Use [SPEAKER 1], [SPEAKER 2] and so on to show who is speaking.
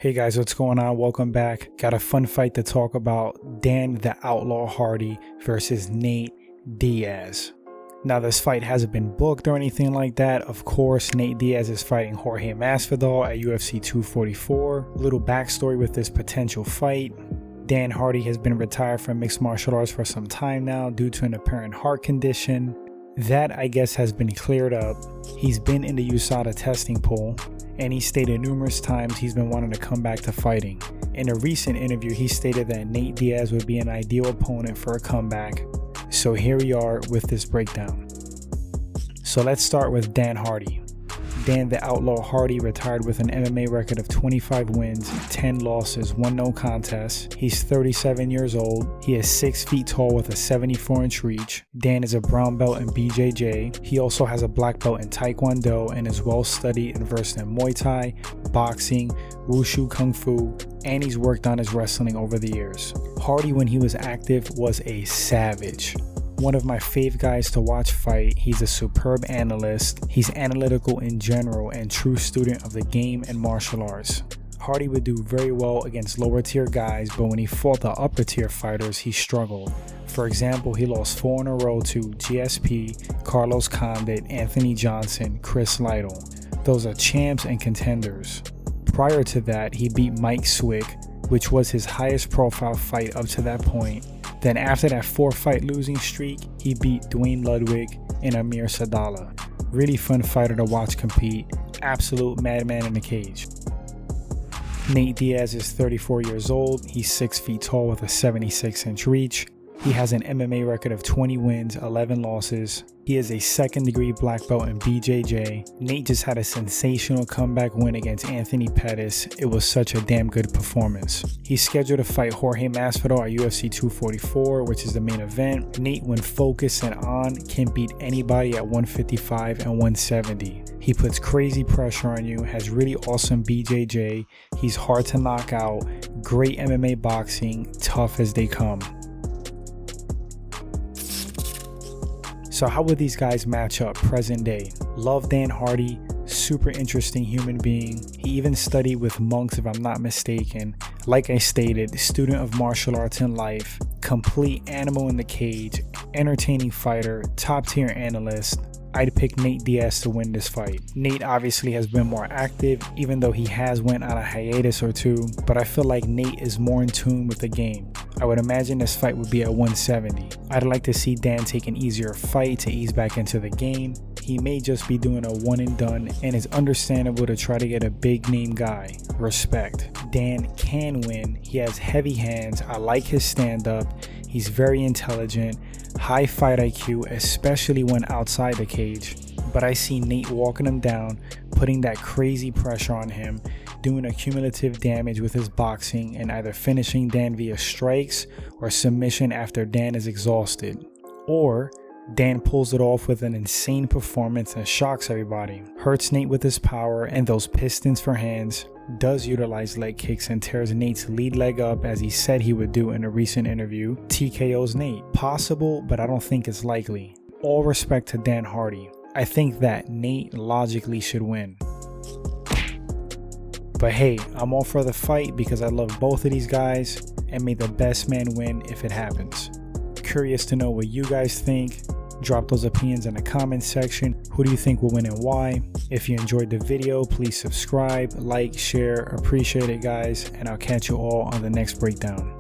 [SPEAKER 1] Hey guys, what's going on? Welcome back. Got a fun fight to talk about. Dan the Outlaw Hardy versus Nate Diaz. Now this fight hasn't been booked or anything like that. Of course, Nate Diaz is fighting Jorge Masvidal at UFC 244. A little backstory with this potential fight. Dan Hardy has been retired from mixed martial arts for some time now due to an apparent heart condition. That, I guess, has been cleared up. He's been in the USADA testing pool, and he stated numerous times he's been wanting to come back to fighting. In a recent interview, he stated that Nate Diaz would be an ideal opponent for a comeback. So here we are with this breakdown. So let's start with Dan Hardy. Dan the Outlaw Hardy retired with an MMA record of 25 wins, 10 losses, 1 no contest. He's 37 years old. He is 6 feet tall with a 74-inch reach. Dan is a brown belt in BJJ. He also has a black belt in Taekwondo and is well studied and versed in Muay Thai, boxing, Wushu Kung Fu, and he's worked on his wrestling over the years. Hardy, when he was active, was a savage. One of my fave guys to watch fight. He's a superb analyst. He's analytical in general and true student of the game and martial arts. Hardy would do very well against lower tier guys, but when he fought the upper tier fighters, he struggled. For example, he lost 4 in a row to GSP, Carlos Condit, Anthony Johnson, Chris Lytle. Those are champs and contenders. Prior to that, he beat Mike Swick, which was his highest profile fight up to that point. Then after that 4-fight losing streak, he beat Dwayne Ludwig and Amir Sadala. Really fun fighter to watch compete. Absolute madman in the cage. Nate Diaz is 34 years old. He's 6 feet tall with a 76-inch reach. He has an MMA record of 20 wins, 11 losses. He is a second-degree black belt in BJJ. Nate just had a sensational comeback win against Anthony Pettis. It was such a damn good performance. He's scheduled to fight Jorge Masvidal at UFC 244, which is the main event. Nate, when focused and on, can beat anybody at 155 and 170. He puts crazy pressure on you, has really awesome BJJ. He's hard to knock out, great MMA boxing, tough as they come. So how would these guys match up present day? Love Dan Hardy, super interesting human being. He even studied with monks if I'm not mistaken. Like I stated, student of martial arts in life, complete animal in the cage, entertaining fighter, top tier analyst. I'd pick Nate Diaz to win this fight. Nate obviously has been more active, even though he has went on a hiatus or two, but I feel like Nate is more in tune with the game. I would imagine this fight would be at 170. I'd like to see Dan take an easier fight to ease back into the game. He may just be doing a one and done, and it's understandable to try to get a big name guy. Respect. Dan can win. He has heavy hands. I like his stand up. He's very intelligent, high fight IQ, especially when outside the cage. But I see Nate walking him down, putting that crazy pressure on him, doing accumulative damage with his boxing, and either finishing Dan via strikes or submission after Dan is exhausted. Or Dan pulls it off with an insane performance and shocks everybody, hurts Nate with his power and those pistons for hands, does utilize leg kicks and tears Nate's lead leg up as he said he would do in a recent interview, TKOs Nate. Possible, but I don't think it's likely. All respect to Dan Hardy. I think that Nate logically should win. But hey, I'm all for the fight because I love both of these guys, and may the best man win if it happens. Curious to know what you guys think. Drop those opinions in the comments section. Who do you think will win and why? If you enjoyed the video, please subscribe, like, share. Appreciate it, guys, and I'll catch you all on the next breakdown.